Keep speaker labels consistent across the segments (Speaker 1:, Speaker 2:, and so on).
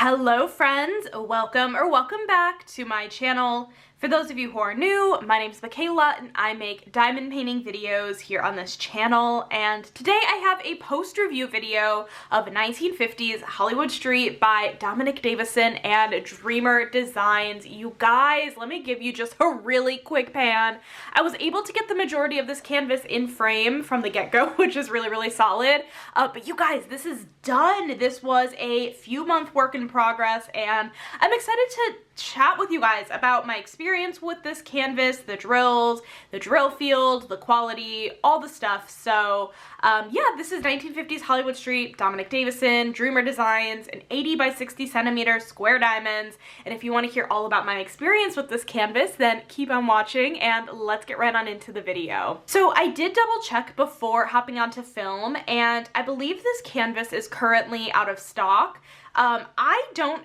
Speaker 1: Hello friends, welcome back to my channel. For those of you who are new, my name is Michaela and I make diamond painting videos here on this channel, and today I have a post-review video of 1950s Hollywood Street by Dominic Davison and Dreamer Designs. You guys, let me give you just a really quick pan. I was able to get the majority of this canvas in frame from the get-go, which is really solid, but you guys, this is done. This was a few month work in progress, and I'm excited to chat with you guys about my experience with this canvas, the drills, the drill field, the quality, all the stuff. So yeah, this is 1950s Hollywood Street, Dominic Davison, Dreamer Designs, an 80 by 60 centimeter square diamonds. And if you want to hear all about my experience with this canvas, then keep on watching and let's get right on into the video. So I did double check before hopping onto film, and I believe this canvas is currently out of stock. I don't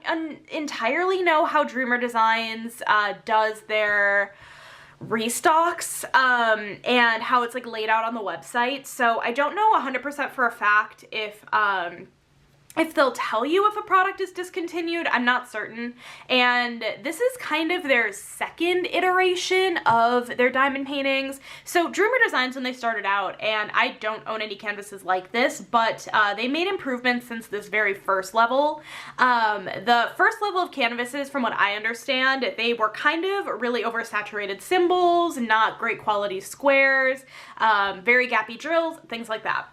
Speaker 1: entirely know how Dreamer Designs does their restocks and how it's like laid out on the website, so I don't know 100% for a fact if they'll tell you if a product is discontinued. I'm not certain. And this is kind of their second iteration of their diamond paintings. So Dreamer Designs, when they started out, and I don't own any canvases like this, but they made improvements since this very first level. The first level of canvases, from what I understand, they were kind of really oversaturated symbols, not great quality squares, very gappy drills, things like that.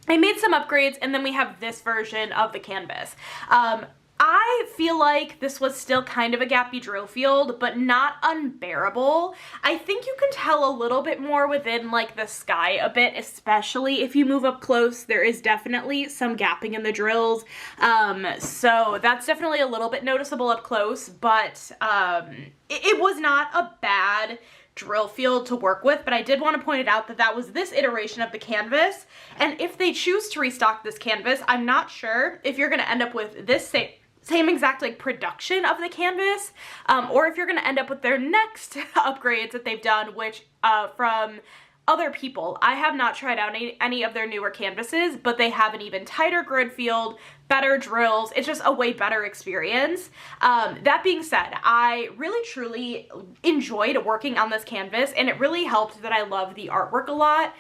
Speaker 1: I made some upgrades, and then we have this version of the canvas. I feel like this was still kind of a gappy drill field, but not unbearable. I think you can tell a little bit more within like the sky a bit, especially if you move up close. There is definitely some gapping in the drills. So that's definitely a little bit noticeable up close, but it was not a bad drill field to work with, but I did want to point it out that that was this iteration of the canvas, and if they choose to restock this canvas, I'm not sure if you're going to end up with this same exact like production of the canvas, or if you're going to end up with their next upgrades that they've done, which from other people. I have not tried out any of their newer canvases, but they have an even tighter grid field, better drills. It's just a way better experience. That being said, I really truly enjoyed working on this canvas, and it really helped that I love the artwork a lot.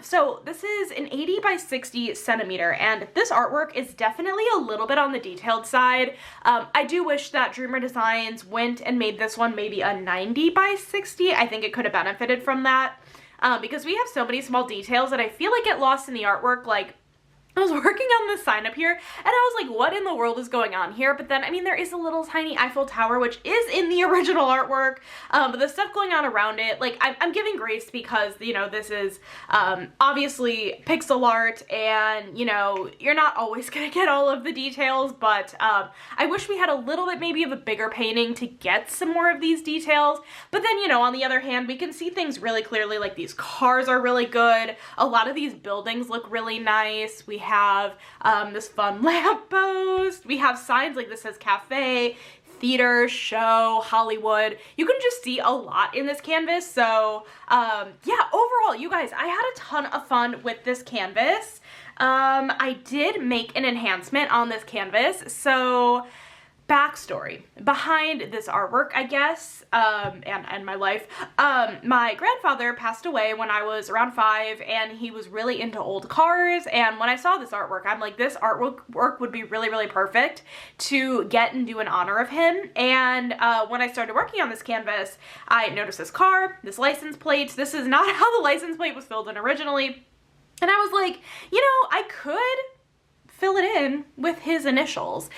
Speaker 1: So this is an 80 by 60 centimeter, and this artwork is definitely a little bit on the detailed side. I do wish that Dreamer Designs went and made this one maybe a 90 by 60. I think it could have benefited from that. Because we have so many small details that I feel like get lost in the artwork. Like, I was working on this sign up here, and I was like, what in the world is going on here? But then, I mean, there is a little tiny Eiffel Tower, which is in the original artwork, but the stuff going on around it, like, I'm giving grace because, you know, this is obviously pixel art, and, you know, you're not always gonna get all of the details, but I wish we had a little bit maybe of a bigger painting to get some more of these details. But then, you know, on the other hand, we can see things really clearly. Like, these cars are really good. A lot of these buildings look really nice. We have this fun lamppost. We have signs like this says cafe, theater, show, Hollywood. You can just see a lot in this canvas. So yeah, overall, you guys, I had a ton of fun with this canvas. I did make an enhancement on this canvas. So backstory behind this artwork, I guess, and my life. My grandfather passed away when I was around 5, and he was really into old cars, and when I saw this artwork, I'm like, this artwork would be really perfect to get and do in honor of him. And when I started working on this canvas, I noticed this car, this license plate. This is not how the license plate was filled in originally, and I was like, you know, I could fill it in with his initials,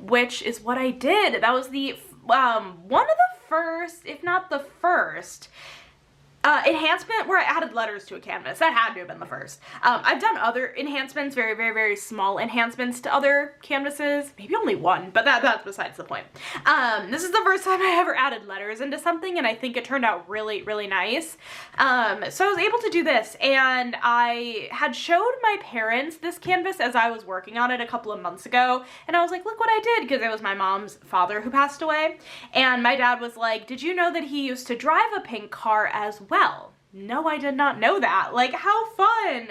Speaker 1: which is what I did. That was the one of the first, if not the first, enhancement where I added letters to a canvas. That had to have been the first. I've done other enhancements, very small enhancements to other canvases, maybe only one, but that's besides the point. This is the first time I ever added letters into something, and I think it turned out really nice. So I was able to do this, and I had showed my parents this canvas as I was working on it a couple of months ago, and I was like, look what I did, because it was my mom's father who passed away, and my dad was like, did you know that he used to drive a pink car as well? no, I did not know that. Like, how fun.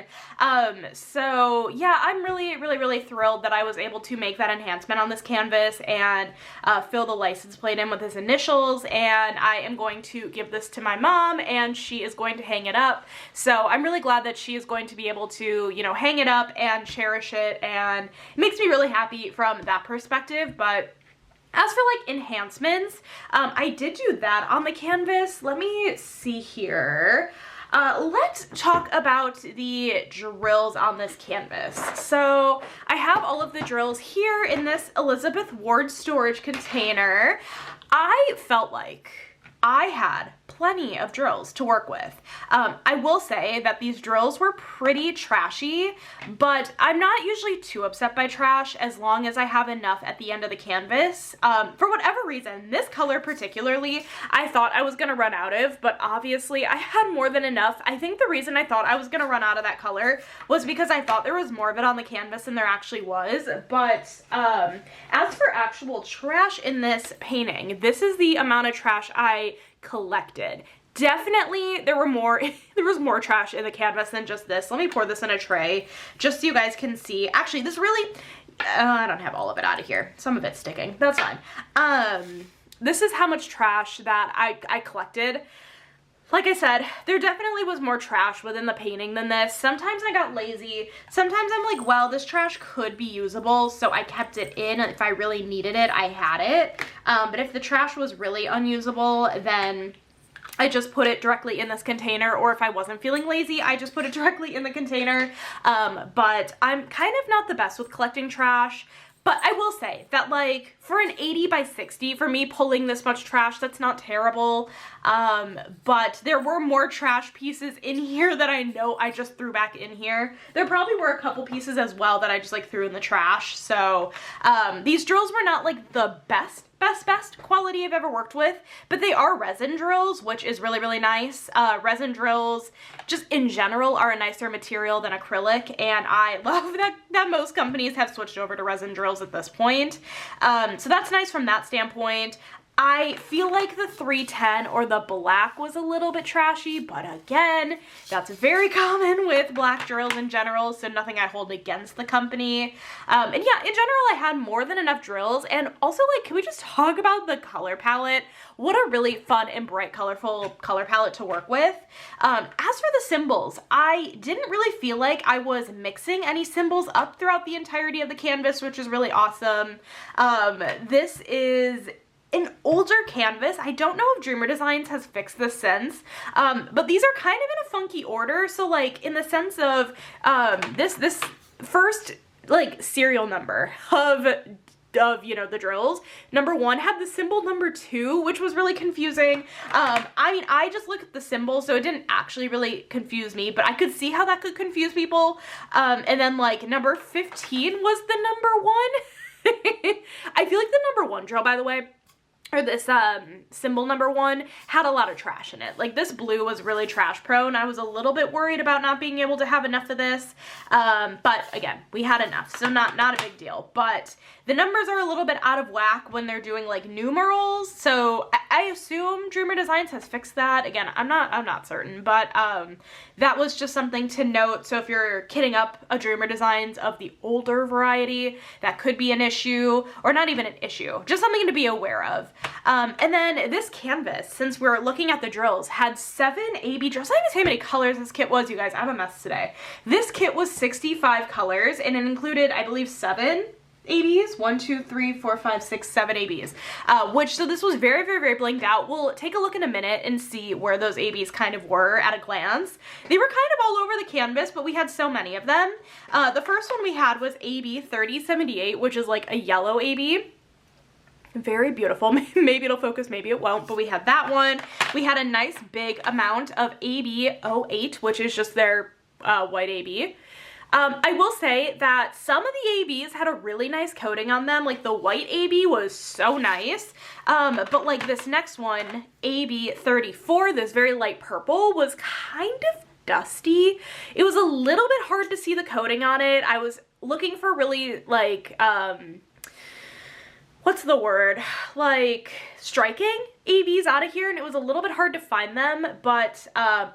Speaker 1: So yeah, I'm really thrilled that I was able to make that enhancement on this canvas and fill the license plate in with his initials, and I am going to give this to my mom and she is going to hang it up. So I'm really glad that she is going to be able to, you know, hang it up and cherish it, and it makes me really happy from that perspective. But as for like enhancements, I did do that on the canvas. Let me see here. Let's talk about the drills on this canvas. So I have all of the drills here in this Elizabeth Ward storage container. I felt like I had plenty of drills to work with. I will say that these drills were pretty trashy, but I'm not usually too upset by trash as long as I have enough at the end of the canvas. For whatever reason, this color particularly, I thought I was gonna run out of, but obviously I had more than enough. I think the reason I thought I was gonna run out of that color was because I thought there was more of it on the canvas than there actually was. But as for actual trash in this painting, this is the amount of trash I collected. Definitely there was more trash in the canvas than just this. Let me pour this in a tray just so you guys can see. Actually, this really, I don't have all of it out of here. Some of it's sticking. That's fine. This is how much trash that I collected. Like I said, there definitely was more trash within the painting than this. Sometimes I got lazy. Sometimes I'm like, well, this trash could be usable, so I kept it in. If I really needed it, I had it. But if the trash was really unusable, then I just put it directly in this container, or if I wasn't feeling lazy, I just put it directly in the container. But I'm kind of not the best with collecting trash. But I will say that, like, for an 80 by 60, for me pulling this much trash, that's not terrible. But there were more trash pieces in here that I know I just threw back in here. There probably were a couple pieces as well that I just, like, threw in the trash. So these drills were not, like, the best quality I've ever worked with, but they are resin drills, which is really nice. Resin drills just in general are a nicer material than acrylic, and I love that most companies have switched over to resin drills at this point. So that's nice from that standpoint. I feel like the 310 or the black was a little bit trashy, but again, that's very common with black drills in general, so nothing I hold against the company. And yeah, in general, I had more than enough drills, and also, like, can we just talk about the color palette? What a really fun and bright, colorful color palette to work with. As for the symbols, I didn't really feel like I was mixing any symbols up throughout the entirety of the canvas, which is really awesome. This is an older canvas. I don't know if Dreamer Designs has fixed this since, but these are kind of in a funky order. So like in the sense of this first like serial number of you know, the drills, number 1 had the symbol number 2, which was really confusing. I mean, I just looked at the symbol, so it didn't actually really confuse me, but I could see how that could confuse people. And then like number 15 was the number 1. I feel like the number 1 drill, by the way, or this symbol number 1 had a lot of trash in it. Like this blue was really trash prone. I was a little bit worried about not being able to have enough of this. But again, we had enough, so not a big deal. But the numbers are a little bit out of whack when they're doing like numerals. So I assume Dreamer Designs has fixed that. Again, I'm not certain, but that was just something to note. So if you're kitting up a Dreamer Designs of the older variety, that could be an issue, or not even an issue, just something to be aware of. And then this canvas, since we're looking at the drills, had 7 AB drills. I don't even say how many colors this kit was, you guys. I'm a mess today. This kit was 65 colors, and it included, I believe, 7 ABs, 1, 2, 3, 4, 5, 6, 7 ABs, so this was very blanked out. We'll take a look in a minute and see where those ABs kind of were at a glance. They were kind of all over the canvas, but we had so many of them. The first one we had was AB 3078, which is like a yellow AB. Very beautiful. Maybe it'll focus, maybe it won't, but we had that one. We had a nice big amount of AB 08, which is just their white AB. I will say that some of the ABs had a really nice coating on them. Like the white AB was so nice. But like this next one, AB 34, this very light purple, was kind of dusty. It was a little bit hard to see the coating on it. I was looking for really like, what's the word? Like striking ABs out of here, and it was a little bit hard to find them, but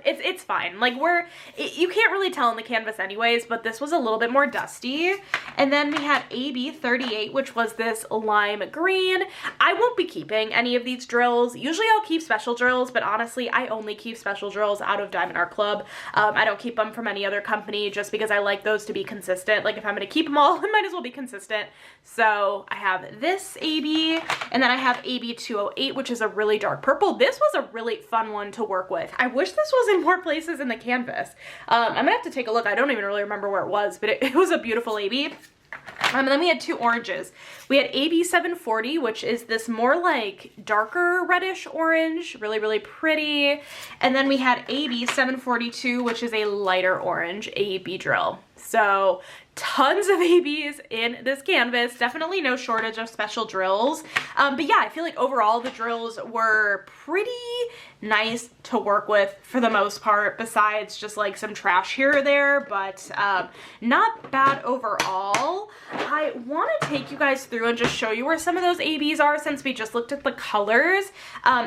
Speaker 1: it's fine. Like, you can't really tell on the canvas anyways, but this was a little bit more dusty. And then we had AB 38, which was this lime green. I won't be keeping any of these drills. Usually I'll keep special drills, but honestly, I only keep special drills out of Diamond Art Club. I don't keep them from any other company just because I like those to be consistent. Like, if I'm going to keep them all, I might as well be consistent. So I have this AB, and then I have AB 208, which is a really dark purple. This was a really fun one to work with. I wish this was in more places in the canvas. I'm gonna have to take a look. I don't even really remember where it was, but it was a beautiful AB. And then we had two oranges. We had AB 740, which is this more like darker reddish orange, really, really pretty. And then we had AB 742, which is a lighter orange AB drill. So tons of ABs in this canvas, definitely no shortage of special drills. But yeah, I feel like overall the drills were pretty nice to work with for the most part, besides just like some trash here or there, but not bad overall. I want to take you guys through and just show you where some of those ABs are since we just looked at the colors.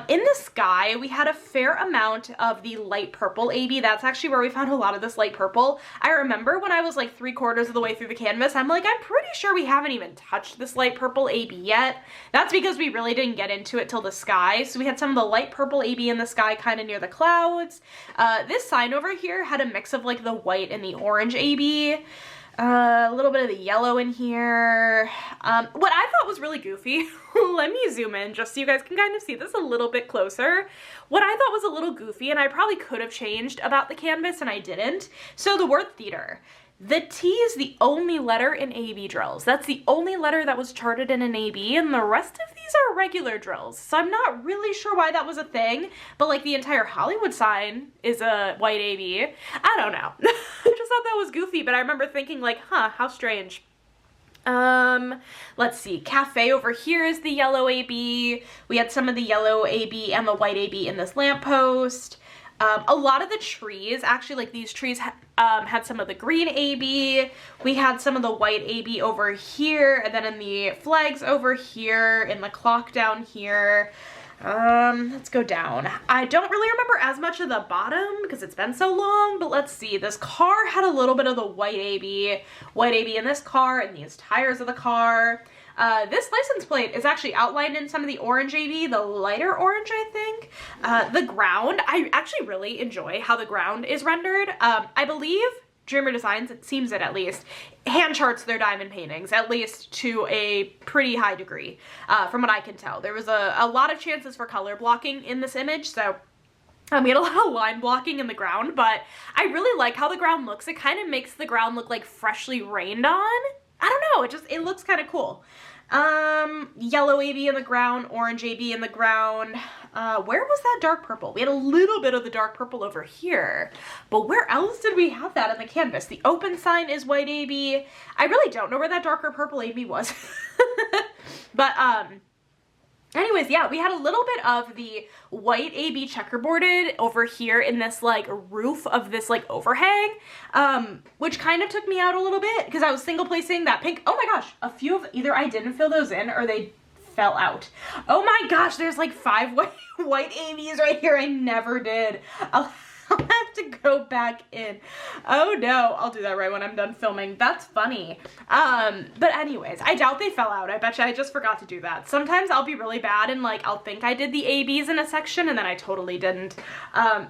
Speaker 1: In the sky, we had a fair amount of the light purple AB. That's actually where we found a lot of this light purple. I remember when I was like 3/4 of the way through the canvas, I'm like, I'm pretty sure we haven't even touched this light purple AB yet. That's because we really didn't get into it till the sky. So we had some of the light purple AB in the sky kind of near the clouds. This sign over here had a mix of like the white and the orange AB. A little bit of the yellow in here. What I thought was really goofy, let me zoom in just so you guys can kind of see this a little bit closer. What I thought was a little goofy, and I probably could have changed about the canvas and I didn't. So the word theater. The T is the only letter in AB drills. That's the only letter that was charted in an AB, and the rest of these are regular drills. So I'm not really sure why that was a thing, but like the entire Hollywood sign is a white AB. I don't know. I just thought that was goofy, but I remember thinking like, huh, how strange. Let's see, cafe over here is the yellow AB. We had some of the yellow AB and the white AB in this lamppost. A lot of the trees, actually, like these trees had some of the green AB. We had some of the white AB over here, and then in the flags over here, in the clock down here. Let's go down. I don't really remember as much of the bottom because it's been so long, but let's see. This car had a little bit of the white AB in this car, and these tires of the car. This license plate is actually outlined in some of the orange AB, the lighter orange, I think. The ground, I actually really enjoy how the ground is rendered. I believe Dreamer Designs, it seems it at least, hand charts their diamond paintings, at least to a pretty high degree, from what I can tell. There was a lot of chances for color blocking in this image, so we had a lot of line blocking in the ground, but I really like how the ground looks. It kind of makes the ground look like freshly rained on. I don't know, it looks kind of cool. Yellow AB in the ground, orange AB in the ground. Where was that dark purple? We had a little bit of the dark purple over here, but where else did we have that in the canvas? The open sign is white AB. I really don't know where that darker purple AB was. But, anyways, yeah, we had a little bit of the white AB checkerboarded over here in this like roof of this like overhang, which kind of took me out a little bit because I was single placing that pink. Oh my gosh, a few of either I didn't fill those in or they fell out. Oh my gosh, there's like 5 white ABs right here. I never did. I'll have to go back in. Oh no, I'll do that right when I'm done filming. That's funny. But anyways, I doubt they fell out. I bet you I just forgot to do that. Sometimes I'll be really bad and like I'll think I did the ABs in a section and then I totally didn't.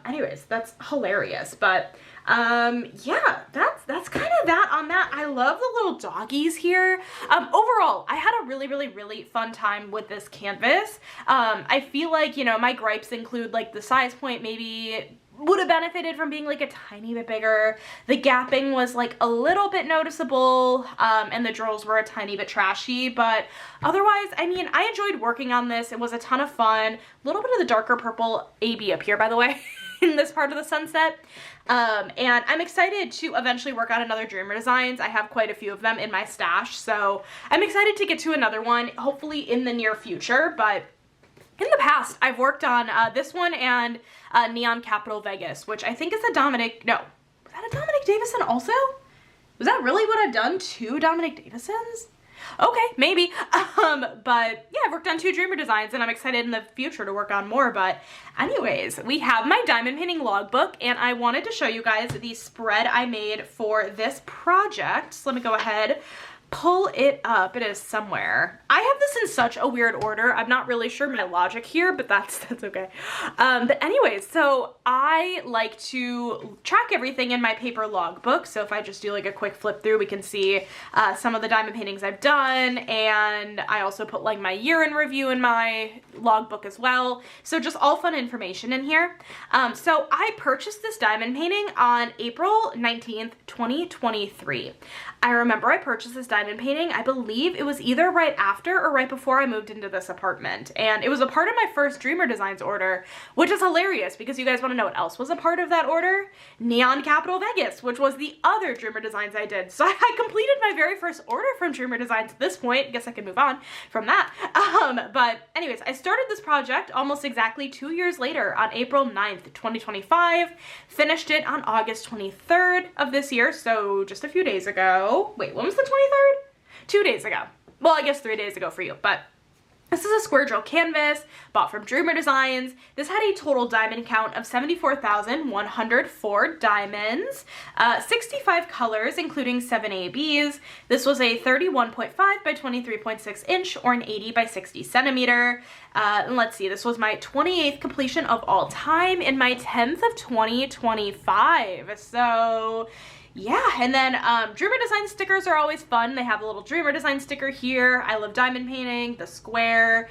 Speaker 1: Anyways, that's hilarious. But yeah, that's kind of that on that. I love the little doggies here. Overall, I had a really fun time with this canvas. I feel like, you know, my gripes include like the size point maybe would have benefited from being like a tiny bit bigger. The gapping was like a little bit noticeable, and the drills were a tiny bit trashy, but otherwise, I mean, I enjoyed working on this. It was a ton of fun. A little bit of the darker purple AB up here, by the way, in this part of the sunset. And I'm excited to eventually work on another Dreamer Designs. I have quite a few of them in my stash, so I'm excited to get to another one, hopefully in the near future, but in the past, I've worked on this one and Neon Capital Vegas, which I think is a Dominic, no, was that a Dominic Davison also? Was that really what I've done? 2 Dominic Davisons? Okay, maybe. But yeah, I've worked on 2 Dreamer designs and I'm excited in the future to work on more. But anyways, we have my diamond painting logbook and I wanted to show you guys the spread I made for this project. So let me go ahead, pull it up. It is somewhere. I have this in such a weird order. I'm not really sure my logic here, but that's okay. But anyways, so I like to track everything in my paper logbook. So if I just do like a quick flip through, we can see some of the diamond paintings I've done. And I also put like my year in review in my logbook as well. So just all fun information in here. So I purchased this diamond painting on April 19th, 2023. I remember I purchased this diamond painting, I believe it was either right after or right before I moved into this apartment. And it was a part of my first Dreamer Designs order, which is hilarious because you guys want to know what else was a part of that order? Neon Capital Vegas, which was the other Dreamer Designs I did. So I completed my very first order from Dreamer Designs at this point. Guess I can move on from that. But anyways, I started this project almost exactly 2 years later on April 9th, 2025. Finished it on August 23rd of this year, so just a few days ago. Wait, when was the 23rd? 2 days ago. Well, I guess 3 days ago for you, but this is a square drill canvas bought from Dreamer Designs. This had a total diamond count of 74,104 diamonds, 65 colors, including 7 ABs. This was a 31.5 by 23.6 inch or an 80 by 60 centimeter. And let's see, this was my 28th completion of all time and my 10th of 2025. So yeah, and then Dreamer Design stickers are always fun. They have a little Dreamer Design sticker here. I love diamond painting, the square,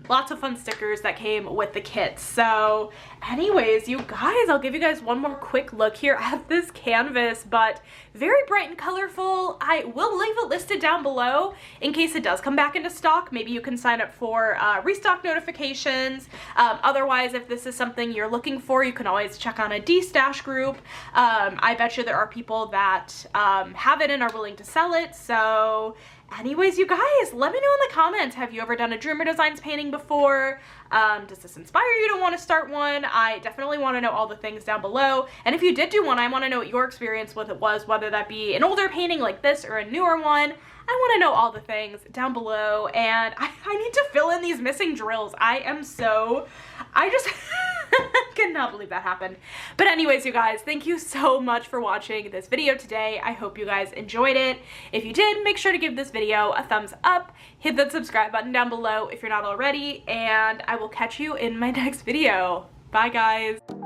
Speaker 1: lots of fun stickers that came with the kit. So anyways, you guys, I'll give you guys one more quick look here at this canvas, but very bright and colorful. I will leave it listed down below in case it does come back into stock. Maybe you can sign up for restock notifications. Otherwise, if this is something you're looking for, you can always check on a D-stash group. I bet you there are people that have it and are willing to sell it. So anyways, you guys, let me know in the comments, have you ever done a Dreamer Designs painting before? Does this inspire you to want to start one? I definitely want to know all the things down below. And if you did do one, I want to know what your experience with it was, whether that be an older painting like this or a newer one. I want to know all the things down below, and I need to fill in these missing drills. I just cannot believe that happened. But anyways, you guys, thank you so much for watching this video today. I hope you guys enjoyed it. If you did, make sure to give this video a thumbs up, hit that subscribe button down below if you're not already, and I will catch you in my next video. Bye, guys.